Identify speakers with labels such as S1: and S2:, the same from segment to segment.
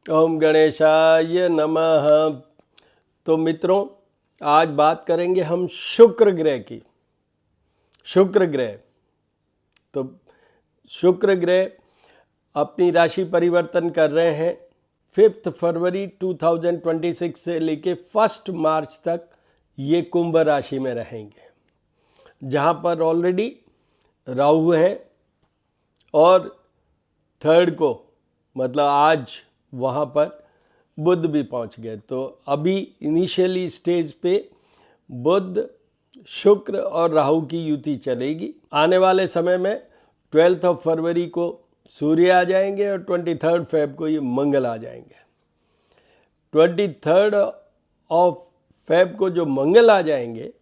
S1: ओम गणेशाय नमः। तो मित्रों, आज बात करेंगे हम शुक्र ग्रह की। शुक्र ग्रह, तो शुक्र ग्रह अपनी राशि परिवर्तन कर रहे हैं 5 फरवरी 2026 से लेके 1 मार्च तक ये कुंभ राशि में रहेंगे, जहाँ पर ऑलरेडी राहु है और 3 को मतलब आज वहाँ पर बुध भी पहुँच गए। तो अभी इनिशियली स्टेज पे बुध, शुक्र और राहु की युति चलेगी। आने वाले समय में 12 फरवरी को सूर्य आ जाएंगे और 23 फेब को ये मंगल आ जाएंगे। 23 फेब को जो मंगल आ जाएंगे,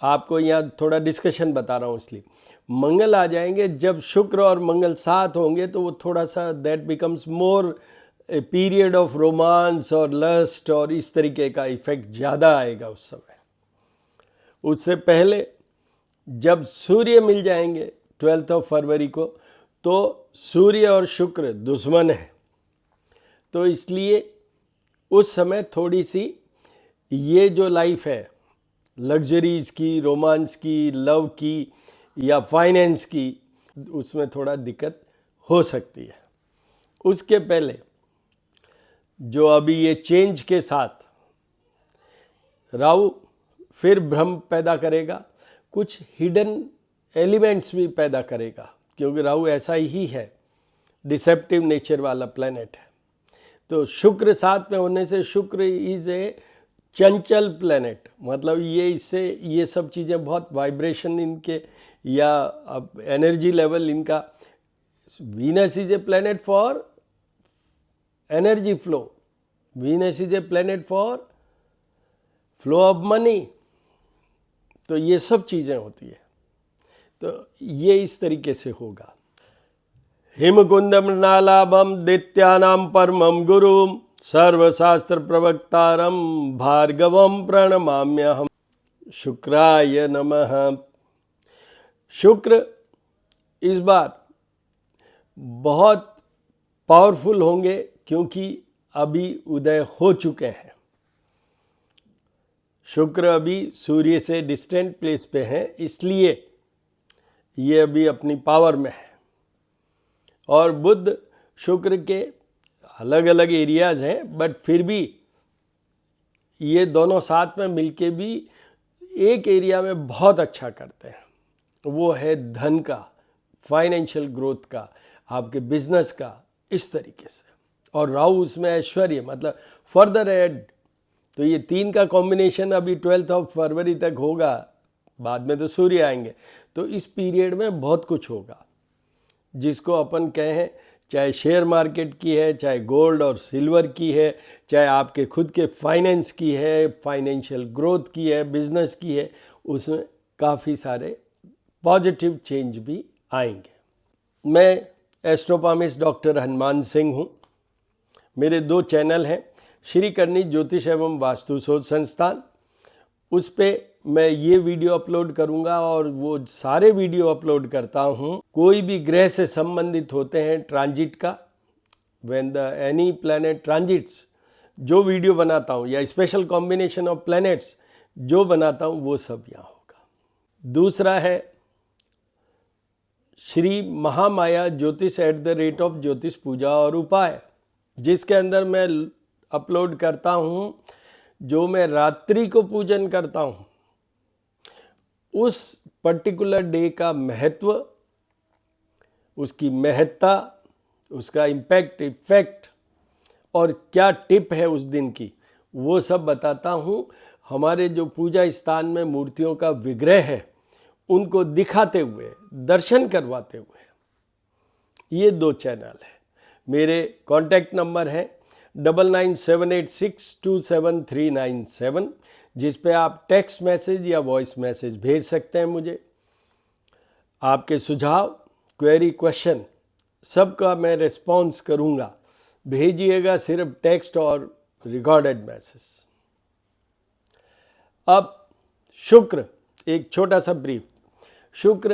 S1: आपको यहाँ थोड़ा डिस्कशन बता रहा हूँ इसलिए मंगल आ जाएंगे। जब शुक्र और मंगल साथ होंगे तो वो थोड़ा सा that becomes more a period of romance और लस्ट और इस तरीके का इफेक्ट ज़्यादा आएगा उस समय। उससे पहले जब सूर्य मिल जाएंगे 12 फरवरी को, तो सूर्य और शुक्र दुश्मन है, तो इसलिए उस समय थोड़ी सी ये जो लाइफ है लग्जरीज की, रोमांस की, लव की या फाइनेंस की, उसमें थोड़ा दिक्कत हो सकती है। उसके पहले जो अभी ये चेंज के साथ राहु फिर भ्रम पैदा करेगा, कुछ हिडन एलिमेंट्स भी पैदा करेगा, क्योंकि राहु ऐसा ही है, डिसेप्टिव नेचर वाला प्लैनेट है। तो शुक्र साथ में होने से, शुक्र इज ए चंचल प्लैनेट, मतलब ये इससे ये सब चीज़ें बहुत वाइब्रेशन इनके या अब एनर्जी लेवल इनका। Venus is a planet for energy flow, Venus is a planet for flow of money. तो ये सब चीज़ें होती है, तो ये इस तरीके से होगा। हिमकुंदम नालाभम दैत्यानां परमं गुरुम सर्वशास्त्र प्रवक्तारम भार्गवम प्रणमाम्यहम्। शुक्राय नमः। शुक्र इस बार बहुत पावरफुल होंगे, क्योंकि अभी उदय हो चुके हैं। शुक्र अभी सूर्य से डिस्टेंट प्लेस पे हैं, इसलिए ये अभी अपनी पावर में है। और बुध शुक्र के अलग अलग एरियाज हैं, बट फिर भी ये दोनों साथ में मिलके भी एक एरिया में बहुत अच्छा करते हैं, वो है धन का, फाइनेंशियल ग्रोथ का, आपके बिजनेस का, इस तरीके से। और राहु उसमें ऐश्वर्य, मतलब फर्दर एड। तो ये 3 का कॉम्बिनेशन अभी 12 फरवरी तक होगा, बाद में तो सूर्य आएंगे। तो इस पीरियड में बहुत कुछ होगा, जिसको अपन कहें, चाहे शेयर मार्केट की है, चाहे गोल्ड और सिल्वर की है, चाहे आपके खुद के फाइनेंस की है, फाइनेंशियल ग्रोथ की है, बिजनेस की है, उसमें काफ़ी सारे पॉजिटिव चेंज भी आएंगे। मैं एस्ट्रोपॉमिस्ट डॉक्टर हनुमान सिंह हूँ। मेरे 2 चैनल हैं, श्री करनी ज्योतिष एवं वास्तु शोध संस्थान, उस पे मैं ये वीडियो अपलोड करूँगा और वो सारे वीडियो अपलोड करता हूँ कोई भी ग्रह से संबंधित होते हैं, ट्रांजिट का, when the any planet transits, जो वीडियो बनाता हूँ या स्पेशल कॉम्बिनेशन ऑफ प्लैनेट्स जो बनाता हूँ, वो सब यहाँ होगा। दूसरा है श्री महामाया ज्योतिष @ ज्योतिष पूजा और उपाय, जिसके अंदर मैं अपलोड करता हूँ जो मैं रात्रि को पूजन करता हूँ, उस पर्टिकुलर डे का महत्व, उसकी महत्ता, उसका इम्पैक्ट, इफेक्ट और क्या टिप है उस दिन की, वो सब बताता हूँ। हमारे जो पूजा स्थान में मूर्तियों का विग्रह है, उनको दिखाते हुए, दर्शन करवाते हुए। ये 2 चैनल है। मेरे कॉन्टैक्ट नंबर है 9978627397, जिस पे आप टेक्स्ट मैसेज या वॉइस मैसेज भेज सकते हैं मुझे। आपके सुझाव, क्वेरी, क्वेश्चन सबका मैं रिस्पॉन्स करूँगा। भेजिएगा सिर्फ टेक्स्ट और रिकॉर्डेड मैसेज। अब शुक्र, एक छोटा सा ब्रीफ। शुक्र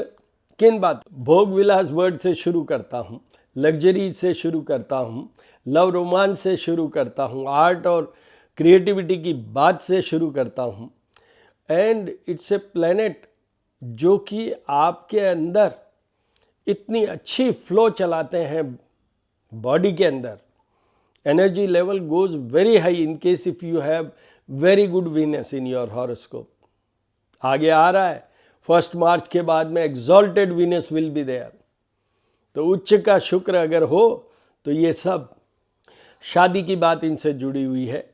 S1: किन बात, भोग विलास वर्ड से शुरू करता हूँ। लग्जरी से शुरू करता हूँ, लव रोमांस से शुरू करता हूँ, आर्ट और क्रिएटिविटी की बात से शुरू करता हूँ। एंड इट्स ए प्लैनेट जो कि आपके अंदर इतनी अच्छी फ्लो चलाते हैं बॉडी के अंदर, energy level goes very high in case if you have very good Venus in your horoscope. आगे आ रहा है 1 मार्च के बाद में exalted Venus will be there. तो उच्च का शुक्र अगर हो तो ये सब शादी की बात इनसे जुड़ी हुई है।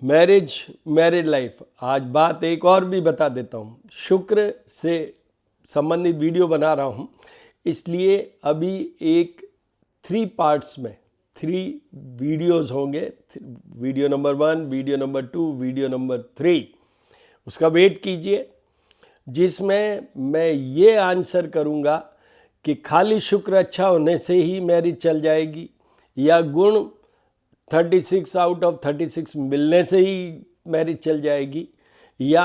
S1: मैरिड लाइफ, आज बात एक और भी बता देता हूँ। शुक्र से संबंधित वीडियो बना रहा हूँ, इसलिए अभी एक 3 पार्ट्स में 3 वीडियोज़ होंगे। Video number 1, video number 2, video number 3, उसका वेट कीजिए, जिसमें मैं ये आंसर करूँगा कि खाली शुक्र अच्छा होने से ही मैरिज चल जाएगी, या गुण 36 आउट ऑफ 36 मिलने से ही मैरिज चल जाएगी, या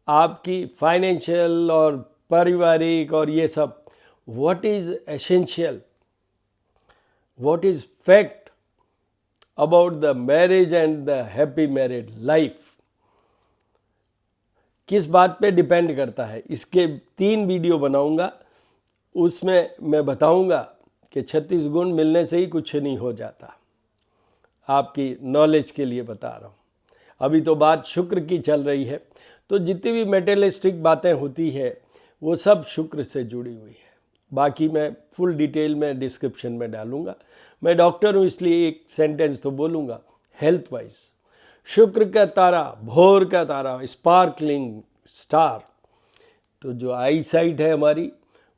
S1: आपकी फाइनेंशियल और पारिवारिक और ये सब। What is essential, what is fact about the marriage and the happy married life, किस बात पे डिपेंड करता है, इसके 3 वीडियो बनाऊंगा। उसमें मैं बताऊंगा कि 36 गुण मिलने से ही कुछ नहीं हो जाता। आपकी नॉलेज के लिए बता रहा हूँ। अभी तो बात शुक्र की चल रही है, तो जितनी भी मेटेरियलिस्टिक बातें होती है वो सब शुक्र से जुड़ी हुई है। बाकी मैं फुल डिटेल में डिस्क्रिप्शन में डालूंगा। मैं डॉक्टर हूँ इसलिए एक सेंटेंस तो बोलूँगा। हेल्थ वाइज शुक्र का तारा, भोर का तारा, स्पार्कलिंग स्टार, तो जो आई साइट है हमारी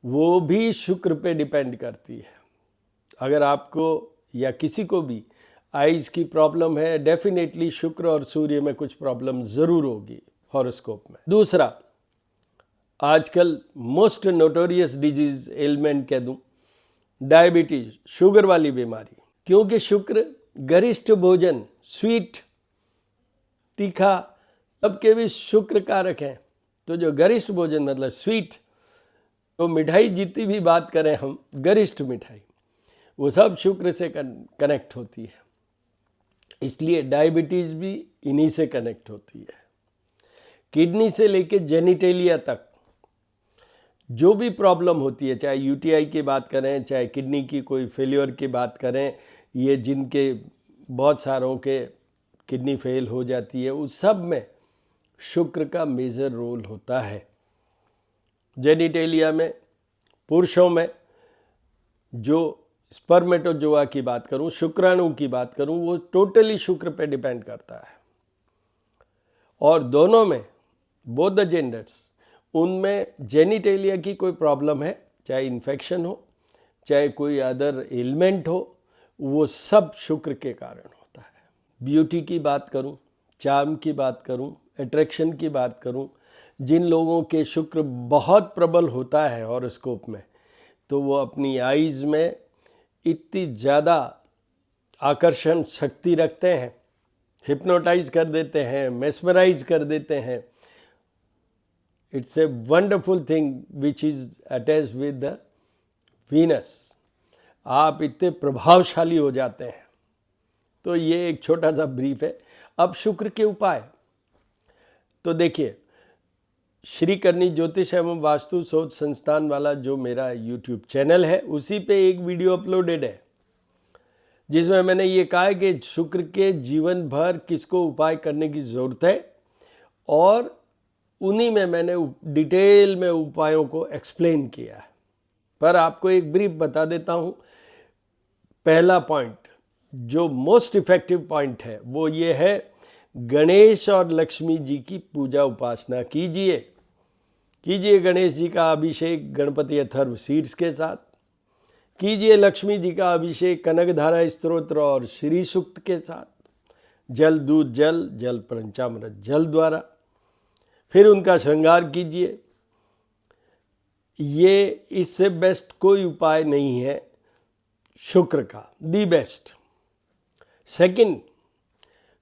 S1: वो भी शुक्र पे डिपेंड करती है। अगर आपको या किसी को भी आइज़ की प्रॉब्लम है, डेफिनेटली शुक्र और सूर्य में कुछ प्रॉब्लम ज़रूर होगी हॉरोस्कोप में। दूसरा, आजकल मोस्ट नोटोरियस डिजीज़ एलिमेंट कह दूँ, डायबिटीज़, शुगर वाली बीमारी, क्योंकि शुक्र गरिष्ठ भोजन, स्वीट, तीखा, सबके भी शुक्र कारक हैं। तो जो गरिष्ठ भोजन मतलब स्वीट, तो मिठाई जितनी भी बात करें हम, गरिष्ठ मिठाई, वो सब शुक्र से कनेक्ट होती है। इसलिए डायबिटीज़ भी इन्हीं से कनेक्ट होती है। किडनी से लेके जेनिटेलिया तक जो भी प्रॉब्लम होती है, चाहे यूटीआई की बात करें, चाहे किडनी की कोई फेलियर की बात करें, ये जिनके बहुत सारों के किडनी फेल हो जाती है, उस सब में शुक्र का मेजर रोल होता है। जेनिटेलिया में, पुरुषों में जो स्पर्मेटोजोआ की बात करूं, शुक्राणु की बात करूं, वो टोटली शुक्र पे डिपेंड करता है। और दोनों में, बोथ द जेंडर्स, उनमें जेनिटेलिया की कोई प्रॉब्लम है, चाहे इन्फेक्शन हो, चाहे कोई अदर एलिमेंट हो, वो सब शुक्र के कारण होता है। ब्यूटी की बात करूं, चार्म की बात करूं, अट्रैक्शन की बात करूं, जिन लोगों के शुक्र बहुत प्रबल होता है हॉरोस्कोप में, तो वो अपनी आइज़ में इतनी ज़्यादा आकर्षण शक्ति रखते हैं, हिप्नोटाइज कर देते हैं, मेस्मराइज कर देते हैं। It's a wonderful thing which is attached with the Venus. आप इतने प्रभावशाली हो जाते हैं। तो ये एक छोटा सा ब्रीफ है। अब शुक्र के उपाय, तो देखिए, श्री करनी ज्योतिष एवं वास्तु शोध संस्थान वाला जो मेरा यूट्यूब चैनल है, उसी पे एक वीडियो अपलोडेड है जिसमें मैंने ये कहा है कि शुक्र के जीवन भर किसको उपाय करने की ज़रूरत है, और उन्हीं में मैंने डिटेल में उपायों को एक्सप्लेन किया है। पर आपको एक ब्रीफ बता देता हूँ। पहला पॉइंट, जो मोस्ट इफेक्टिव पॉइंट है, वो ये है, गणेश और लक्ष्मी जी की पूजा उपासना कीजिए। गणेश जी का अभिषेक गणपति अथर्व शीर्ष के साथ कीजिए, लक्ष्मी जी का अभिषेक कनकधारा स्तोत्र और श्री सूक्त के साथ, जल दूध जल, जल पंचामृत जल द्वारा, फिर उनका श्रृंगार कीजिए। ये इससे बेस्ट कोई उपाय नहीं है शुक्र का, दी बेस्ट। सेकंड,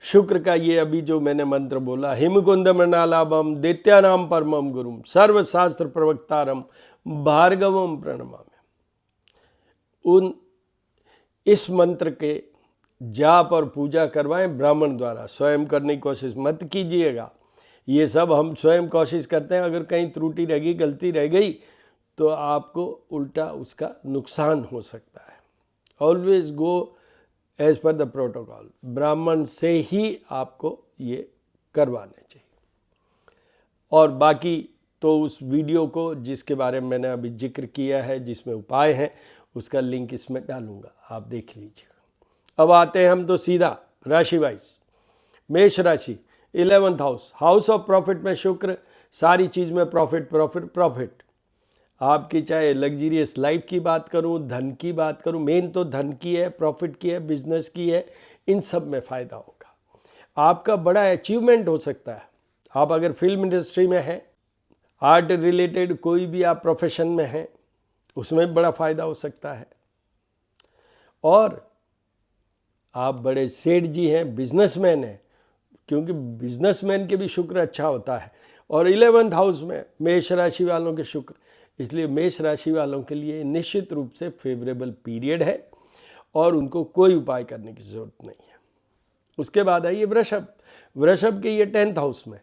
S1: शुक्र का ये अभी जो मैंने मंत्र बोला, हिमकुंद मृणालाभम दैत्यानाम परमम गुरुम सर्वशास्त्र प्रवक्तारम भार्गवम प्रणमामि, उन इस मंत्र के जाप और पूजा करवाएं ब्राह्मण द्वारा। स्वयं करने की कोशिश मत कीजिएगा। ये सब हम स्वयं कोशिश करते हैं, अगर कहीं त्रुटि रह गई, गलती रह गई तो आपको उल्टा उसका नुकसान हो सकता है। Always go as per the protocol. Brahmin से ही आपको ये करवाने चाहिए। और बाकी तो उस वीडियो को जिसके बारे में मैंने अभी जिक्र किया है, जिसमें उपाय हैं, उसका लिंक इसमें डालूंगा, आप देख लीजिएगा। अब आते हैं हम तो सीधा राशि वाइज। मेष राशि 11th हाउस ऑफ प्रॉफिट में शुक्र, सारी चीज़ में प्रॉफिट प्रॉफिट प्रॉफिट। आपकी चाहे लग्जरियस लाइफ की बात करूं, धन की बात करूं, मेन तो धन की है, प्रॉफिट की है, बिजनेस की है, इन सब में फ़ायदा होगा। आपका बड़ा अचीवमेंट हो सकता है। आप अगर फिल्म इंडस्ट्री में हैं, आर्ट रिलेटेड कोई भी आप प्रोफेशन में हैं, उसमें बड़ा फ़ायदा हो सकता है। और आप बड़े सेठ जी हैं, बिजनेसमैन हैं, क्योंकि बिजनेसमैन के भी शुक्र अच्छा होता है। और 11th हाउस में मेष राशि वालों के शुक्र, इसलिए मेष राशि वालों के लिए निश्चित रूप से फेवरेबल पीरियड है और उनको कोई उपाय करने की ज़रूरत नहीं है। उसके बाद आइए वृषभ। वृषभ के ये 10th हाउस में,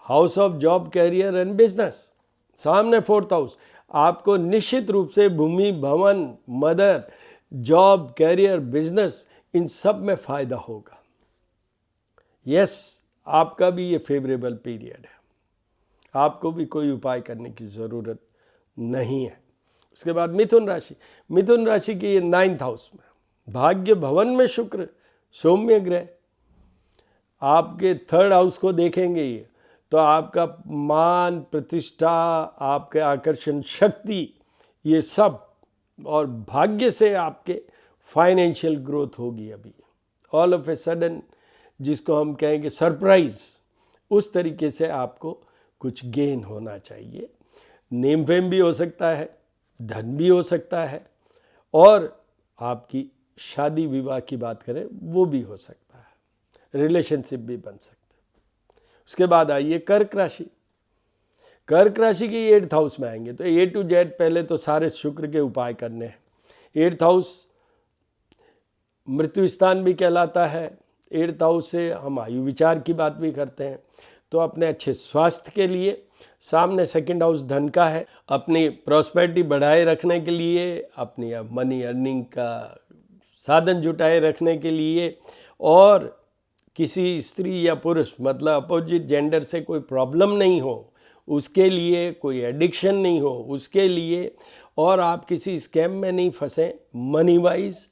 S1: house of job, career and business, सामने 4th हाउस। आपको निश्चित रूप से भूमि, भवन, मदर, जॉब, कैरियर, बिजनेस, इन सब में फ़ायदा होगा। यस, आपका भी ये फेवरेबल पीरियड है, आपको भी कोई उपाय करने की ज़रूरत नहीं है। उसके बाद मिथुन राशि। मिथुन राशि के ये 9th हाउस में, भाग्य भवन में शुक्र, सौम्य ग्रह। आपके 3rd हाउस को देखेंगे ये, तो आपका मान, प्रतिष्ठा, आपके आकर्षण शक्ति, ये सब, और भाग्य से आपके फाइनेंशियल ग्रोथ होगी। अभी ऑल ऑफ ए सडन, जिसको हम कहेंगे सरप्राइज, उस तरीके से आपको कुछ गेन होना चाहिए। नेम फेम भी हो सकता है, धन भी हो सकता है, और आपकी शादी विवाह की बात करें वो भी हो सकता है, रिलेशनशिप भी बन सकता है। उसके बाद आइए कर्क राशि। कर्क राशि के 8th हाउस में आएंगे तो A to Z पहले तो सारे शुक्र के उपाय करने हैं। 8th हाउस मृत्यु स्थान भी कहलाता है। 8th हाउस से हम आयु विचार की बात भी करते हैं। तो अपने अच्छे स्वास्थ्य के लिए, सामने 2nd हाउस धन का है, अपनी प्रॉस्पेरिटी बढ़ाए रखने के लिए, अपनी मनी अर्निंग का साधन जुटाए रखने के लिए, और किसी स्त्री या पुरुष मतलब अपोजिट जेंडर से कोई प्रॉब्लम नहीं हो उसके लिए, कोई एडिक्शन नहीं हो उसके लिए, और आप किसी स्कैम में नहीं फंसें money wise,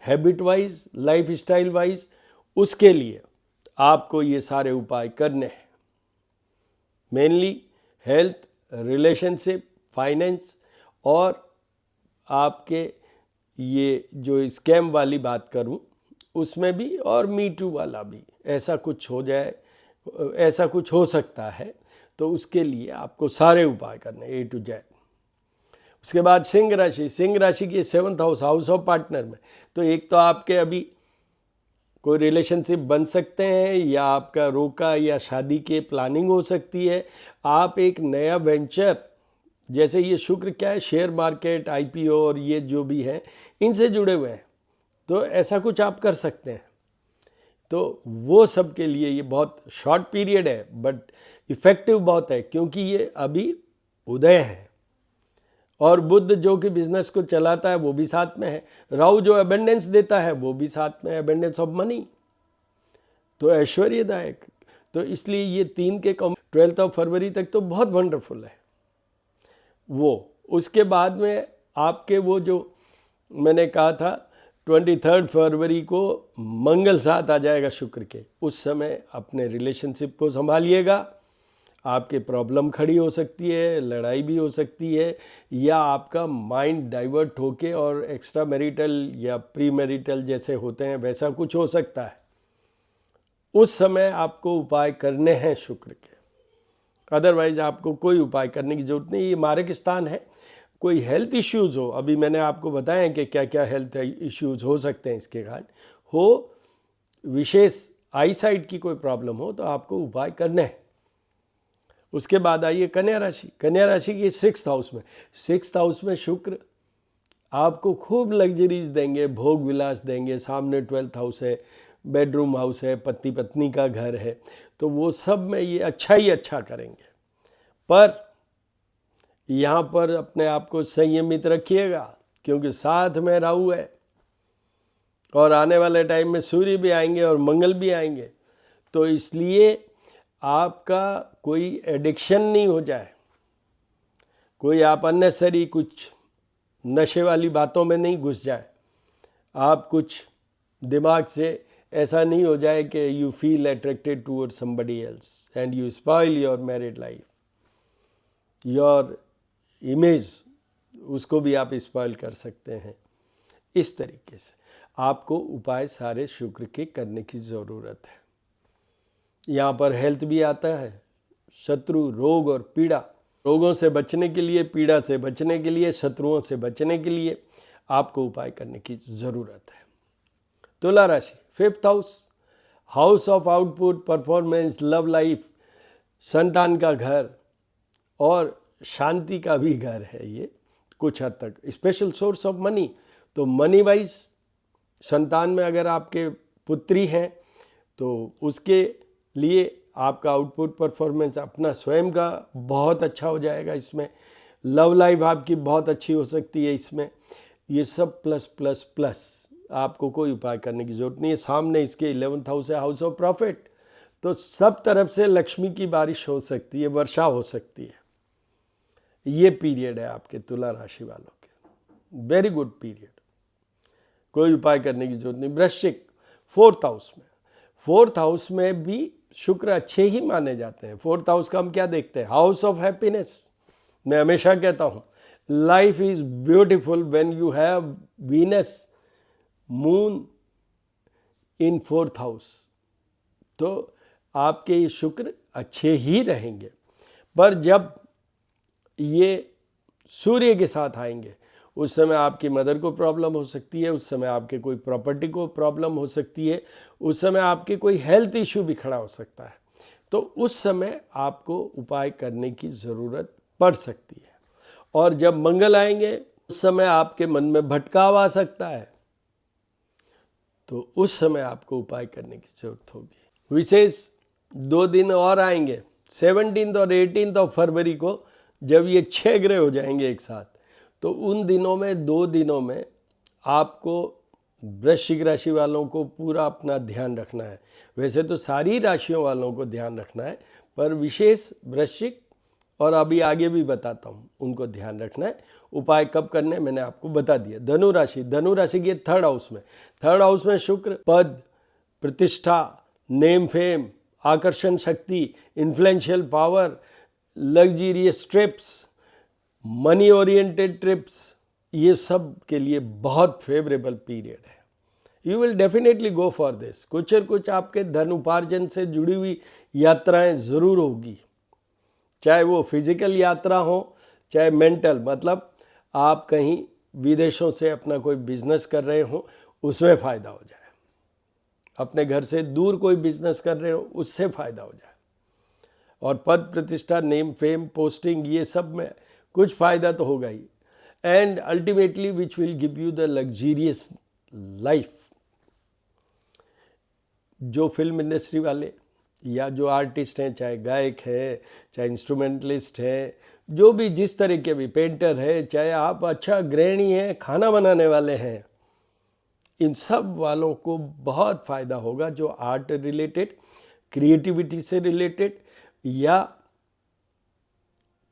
S1: habit wise, lifestyle wise, उसके लिए आपको ये सारे उपाय करने हैं। मेनली हेल्थ, रिलेशनशिप, फाइनेंस, और आपके ये जो स्कैम वाली बात करूं उसमें भी, और मी टू वाला भी, ऐसा कुछ हो जाए, ऐसा कुछ हो सकता है, तो उसके लिए आपको सारे उपाय करने A to Z। उसके बाद सिंह राशि। सिंह राशि की 7th house, house of partner में, तो एक तो आपके अभी कोई रिलेशनशिप बन सकते हैं, या आपका रोका या शादी के प्लानिंग हो सकती है। आप एक नया वेंचर, जैसे ये शुक्र क्या है, शेयर मार्केट, IPO और ये जो भी हैं इनसे जुड़े हुए हैं, तो ऐसा कुछ आप कर सकते हैं। तो वो सब के लिए ये बहुत शॉर्ट पीरियड है, बट इफ़ेक्टिव बहुत है, क्योंकि ये अभी उदय है। और बुध जो कि बिजनेस को चलाता है वो भी साथ में है। राहु जो एबेंडेंस देता है वो भी साथ में, एबेंडेंस ऑफ मनी, तो ऐश्वर्यदायक। तो इसलिए ये 3 के 12 फरवरी तक तो बहुत वंडरफुल है वो। उसके बाद में आपके वो जो मैंने कहा था 23 फरवरी को मंगल साथ आ जाएगा शुक्र के, उस समय अपने रिलेशनशिप को संभालिएगा। आपके प्रॉब्लम खड़ी हो सकती है, लड़ाई भी हो सकती है, या आपका माइंड डाइवर्ट होके और एक्स्ट्रा मैरिटल या प्री मैरिटल जैसे होते हैं वैसा कुछ हो सकता है। उस समय आपको उपाय करने हैं शुक्र के, अदरवाइज आपको कोई उपाय करने की जरूरत नहीं। ये मारक स्थान है। कोई हेल्थ इश्यूज़ हो, अभी मैंने आपको बताया कि क्या क्या हेल्थ इश्यूज़ हो सकते हैं इसके कारण, हो विशेष आई साइट की कोई प्रॉब्लम हो, तो आपको उपाय करने हैं। उसके बाद आइए कन्या राशि। कन्या राशि की 6th हाउस में, 6th हाउस में शुक्र आपको खूब लग्जरीज देंगे, भोग विलास देंगे, सामने 12th हाउस है, बेडरूम हाउस है, पति पत्नी का घर है, तो वो सब में ये अच्छा ही अच्छा करेंगे। पर यहाँ पर अपने आप को संयमित रखिएगा, क्योंकि साथ में राहु है और आने वाले टाइम में सूर्य भी आएंगे और मंगल भी आएंगे, तो इसलिए आपका कोई एडिक्शन नहीं हो जाए, कोई आप अननेसेसरी कुछ नशे वाली बातों में नहीं घुस जाए, आप कुछ दिमाग से ऐसा नहीं हो जाए कि you feel attracted toward somebody else and you spoil your married life, your image, उसको भी आप स्पॉइल कर सकते हैं। इस तरीके से आपको उपाय सारे शुक्र के करने की ज़रूरत है। यहाँ पर हेल्थ भी आता है, शत्रु, रोग और पीड़ा, रोगों से बचने के लिए, पीड़ा से बचने के लिए, शत्रुओं से बचने के लिए आपको उपाय करने की ज़रूरत है। तुला राशि, 5th house, house of output, performance, love life, संतान का घर और शांति का भी घर है ये कुछ हद तक, स्पेशल सोर्स ऑफ मनी। तो मनी वाइज संतान में अगर आपके पुत्री हैं तो उसके लिए आपका आउटपुट परफॉर्मेंस अपना स्वयं का बहुत अच्छा हो जाएगा। इसमें लव लाइफ आपकी बहुत अच्छी हो सकती है। इसमें ये सब प्लस प्लस प्लस, आपको कोई उपाय करने की ज़रूरत नहीं है। सामने इसके 11th हाउस है, हाउस ऑफ प्रॉफिट, तो सब तरफ से लक्ष्मी की बारिश हो सकती है, वर्षा हो सकती है। ये पीरियड है आपके तुला राशि वालों के, वेरी गुड पीरियड, कोई उपाय करने की जरूरत नहीं। वृश्चिक, 4th हाउस में, 4th हाउस में भी शुक्र अच्छे ही माने जाते हैं। 4th हाउस का हम क्या देखते हैं, हाउस ऑफ हैप्पीनेस। मैं हमेशा कहता हूँ life is beautiful when you have Venus moon in 4th house, तो आपके ये शुक्र अच्छे ही रहेंगे। पर जब ये सूर्य के साथ आएंगे उस समय आपकी मदर को प्रॉब्लम हो सकती है, उस समय आपके कोई प्रॉपर्टी को प्रॉब्लम हो सकती है, उस समय आपके कोई हेल्थ इश्यू भी खड़ा हो सकता है। तो उस समय आपको उपाय करने की ज़रूरत पड़ सकती है। और जब मंगल आएंगे उस समय आपके मन में भटकाव आ सकता है, तो उस समय आपको उपाय करने की ज़रूरत होगी। विशेष 2 दिन और आएंगे, 17 और 18 फरवरी को, जब ये 6 ग्रह हो जाएंगे एक साथ, तो उन दिनों में 2 दिनों में आपको वृश्चिक राशि वालों को पूरा अपना ध्यान रखना है। वैसे तो सारी राशियों वालों को ध्यान रखना है, पर विशेष वृश्चिक और अभी आगे भी बताता हूँ उनको ध्यान रखना है। उपाय कब करने मैंने आपको बता दिया। धनु राशि, धनु राशि के 3rd हाउस में, 3rd हाउस में शुक्र पद, प्रतिष्ठा, नेम फेम, आकर्षण शक्ति, influential power, luxurious trips, money oriented trips, ये सब के लिए बहुत फेवरेबल पीरियड है। You will definitely go for this. कुछ और कुछ आपके धन उपार्जन से जुड़ी हुई यात्राएं ज़रूर होगी, चाहे वो फिजिकल यात्रा हो चाहे मेंटल, मतलब आप कहीं विदेशों से अपना कोई बिजनेस कर रहे हो उसमें फ़ायदा हो जाए, अपने घर से दूर कोई बिजनेस कर रहे हो उससे फ़ायदा हो जाए, और पद प्रतिष्ठा, नेम फेम, पोस्टिंग, ये सब में कुछ फ़ायदा तो होगा ही। And ultimately which will give you the luxurious life. जो फिल्म इंडस्ट्री वाले या जो आर्टिस्ट हैं, चाहे गायक है, चाहे इंस्ट्रूमेंटलिस्ट है, जो भी जिस तरह के भी, पेंटर है, चाहे आप अच्छा गृहिणी हैं, खाना बनाने वाले हैं, इन सब वालों को बहुत फ़ायदा होगा जो आर्ट रिलेटेड, क्रिएटिविटी से रिलेटेड, या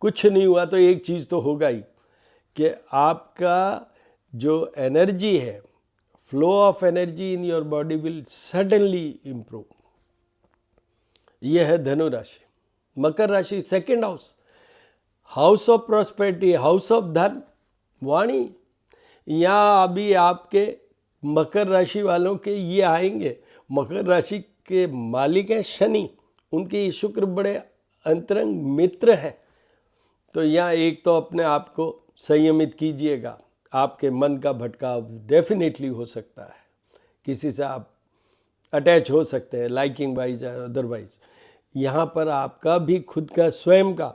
S1: कुछ नहीं हुआ तो एक चीज़ तो होगा ही कि आपका जो एनर्जी है, flow of energy in your body will suddenly improve. यह है धनु राशि। मकर राशि, 2nd house, house of prosperity, house of धन, वाणी। यहाँ अभी आपके मकर राशि वालों के ये आएंगे, मकर राशि के मालिक हैं शनि, उनके शुक्र बड़े अंतरंग मित्र हैं। तो यहाँ एक तो अपने आप को संयमित कीजिएगा, आपके मन का भटकाव डेफिनेटली हो सकता है, किसी से आप अटैच हो सकते हैं लाइकिंग वाइज या अदरवाइज। यहाँ पर आपका भी खुद का स्वयं का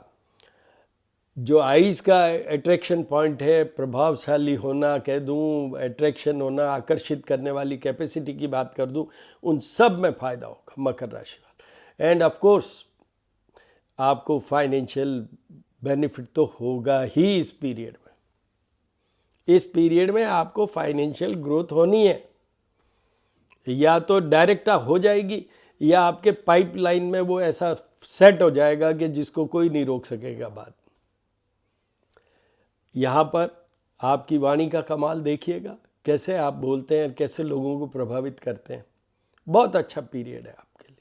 S1: जो आइज़ का अट्रैक्शन पॉइंट है, प्रभावशाली होना कह दूँ, अट्रैक्शन होना, आकर्षित करने वाली कैपेसिटी की बात कर दूँ, उन सब में फ़ायदा होगा मकर राशि वाला। एंड ऑफ कोर्स आपको फाइनेंशियल बेनिफिट तो होगा ही इस पीरियड में। इस पीरियड में आपको फाइनेंशियल ग्रोथ होनी है, या तो डायरेक्ट हो जाएगी या आपके पाइपलाइन में वो ऐसा सेट हो जाएगा कि जिसको कोई नहीं रोक सकेगा बात। यहाँ पर आपकी वाणी का कमाल देखिएगा, कैसे आप बोलते हैं, कैसे लोगों को प्रभावित करते हैं। बहुत अच्छा पीरियड है आपके लिए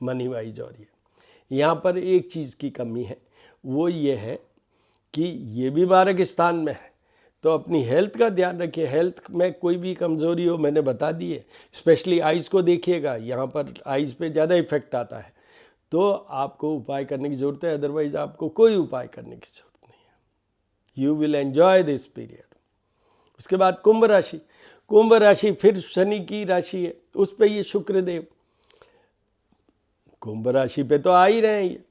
S1: मनी वाइज। और यहाँ पर एक चीज़ की कमी है, वो ये है कि ये भी मारक स्थान में है, तो अपनी हेल्थ का ध्यान रखिए। हेल्थ में कोई भी कमज़ोरी हो, मैंने बता दी है। स्पेशली आइज़ को देखिएगा, यहाँ पर आइज़ पे ज़्यादा इफेक्ट आता है, तो आपको उपाय करने की ज़रूरत है, अदरवाइज़ आपको कोई उपाय करने की ज़रूरत नहीं है। You will enjoy this period. उसके बाद कुंभ राशि। कुंभ राशि फिर शनि की राशि है, उस पर ये शुक्रदेव कुंभ राशि पे तो आ ही रहे हैं ये,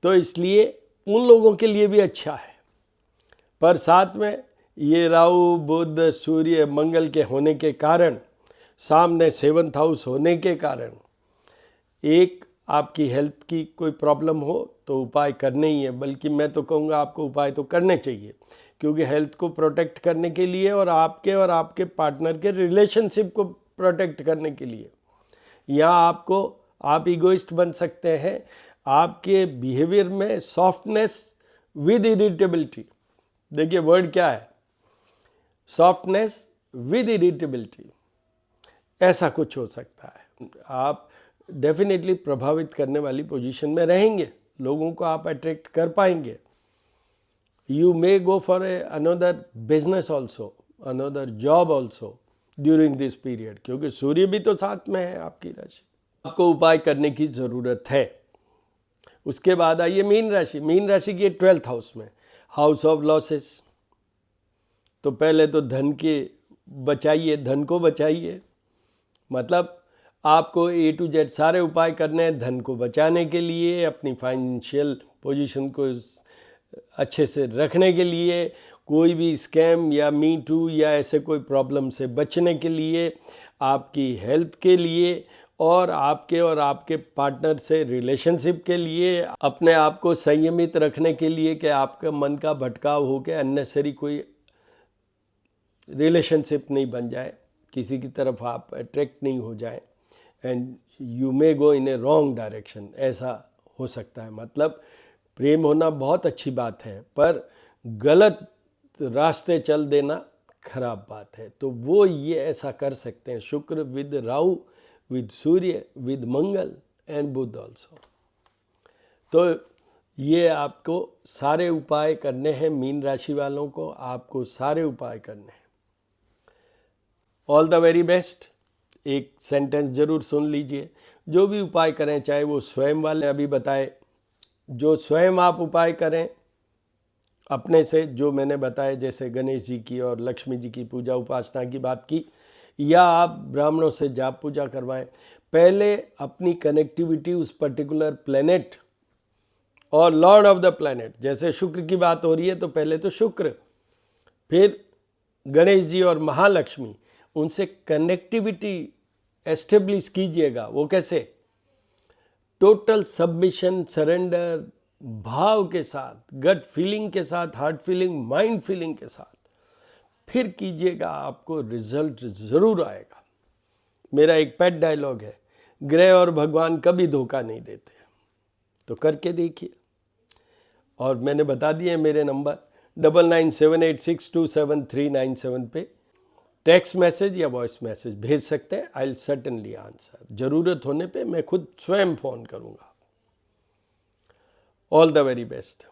S1: तो इसलिए उन लोगों के लिए भी अच्छा है। पर साथ में ये राहु बुध सूर्य मंगल के होने के कारण, सामने 7th हाउस होने के कारण, एक आपकी हेल्थ की कोई प्रॉब्लम हो तो उपाय करने ही है। बल्कि मैं तो कहूँगा आपको उपाय तो करने चाहिए, क्योंकि हेल्थ को प्रोटेक्ट करने के लिए और आपके पार्टनर के रिलेशनशिप को प्रोटेक्ट करने के लिए। यहाँ आप इगोइस्ट बन सकते हैं। आपके बिहेवियर में सॉफ्टनेस विद इरिटेबिलिटी, देखिए वर्ड क्या है, सॉफ्टनेस विद इरिटेबिलिटी, ऐसा कुछ हो सकता है। आप डेफिनेटली प्रभावित करने वाली पोजीशन में रहेंगे, लोगों को आप अट्रैक्ट कर पाएंगे। You may go for another business also, another job also during this period, क्योंकि सूर्य भी तो साथ में है आपकी राशि। आपको उपाय करने की ज़रूरत है। उसके बाद आइए मीन राशि। मीन राशि की 12th हाउस में, हाउस ऑफ लॉसेस। तो पहले तो धन के बचाइए, धन को बचाइए, मतलब आपको A to Z सारे उपाय करने हैं धन को बचाने के लिए, अपनी फाइनेंशियल पोजीशन को अच्छे से रखने के लिए, कोई भी स्कैम या मी टू या ऐसे कोई प्रॉब्लम से बचने के लिए, आपकी हेल्थ के लिए, और आपके पार्टनर से रिलेशनशिप के लिए, अपने आप को संयमित रखने के लिए कि आपका मन का भटकाव हो के अननेसेसरी कोई रिलेशनशिप नहीं बन जाए, किसी की तरफ आप अट्रैक्ट नहीं हो जाए and you may go in A wrong direction, ऐसा हो सकता है। मतलब प्रेम होना बहुत अच्छी बात है, पर गलत रास्ते चल देना खराब बात है। तो वो ये ऐसा कर सकते हैं, Shukra with Rahu with Surya with Mangal and Budh also. तो ये आपको सारे उपाय करने हैं, मीन राशि वालों को आपको सारे उपाय करने हैं। All the very best. एक सेंटेंस जरूर सुन लीजिए। जो भी उपाय करें, चाहे वो स्वयं वाले अभी बताए, जो स्वयं आप उपाय करें अपने से, जो मैंने बताए जैसे गणेश जी की और लक्ष्मी जी की पूजा उपासना की बात की, या आप ब्राह्मणों से जाप पूजा करवाएं। पहले अपनी कनेक्टिविटी उस पर्टिकुलर प्लेनेट और लॉर्ड ऑफ द प्लेनेट, जैसे शुक्र की बात हो रही है तो पहले तो शुक्र, फिर गणेश जी और महालक्ष्मी, उनसे कनेक्टिविटी एस्टेब्लिश कीजिएगा। वो कैसे? टोटल सबमिशन, सरेंडर, भाव के साथ, गट फीलिंग के साथ, हार्ट फीलिंग, माइंड फीलिंग के साथ फिर कीजिएगा, आपको रिजल्ट ज़रूर आएगा। मेरा एक पेट डायलॉग है, ग्रह और भगवान कभी धोखा नहीं देते, तो करके देखिए। और मैंने बता दिए मेरे नंबर 9978627397 पे टेक्स्ट मैसेज या वॉइस मैसेज भेज सकते हैं। I will certainly answer. ज़रूरत होने पे मैं खुद स्वयं फ़ोन करूँगा। All the very best.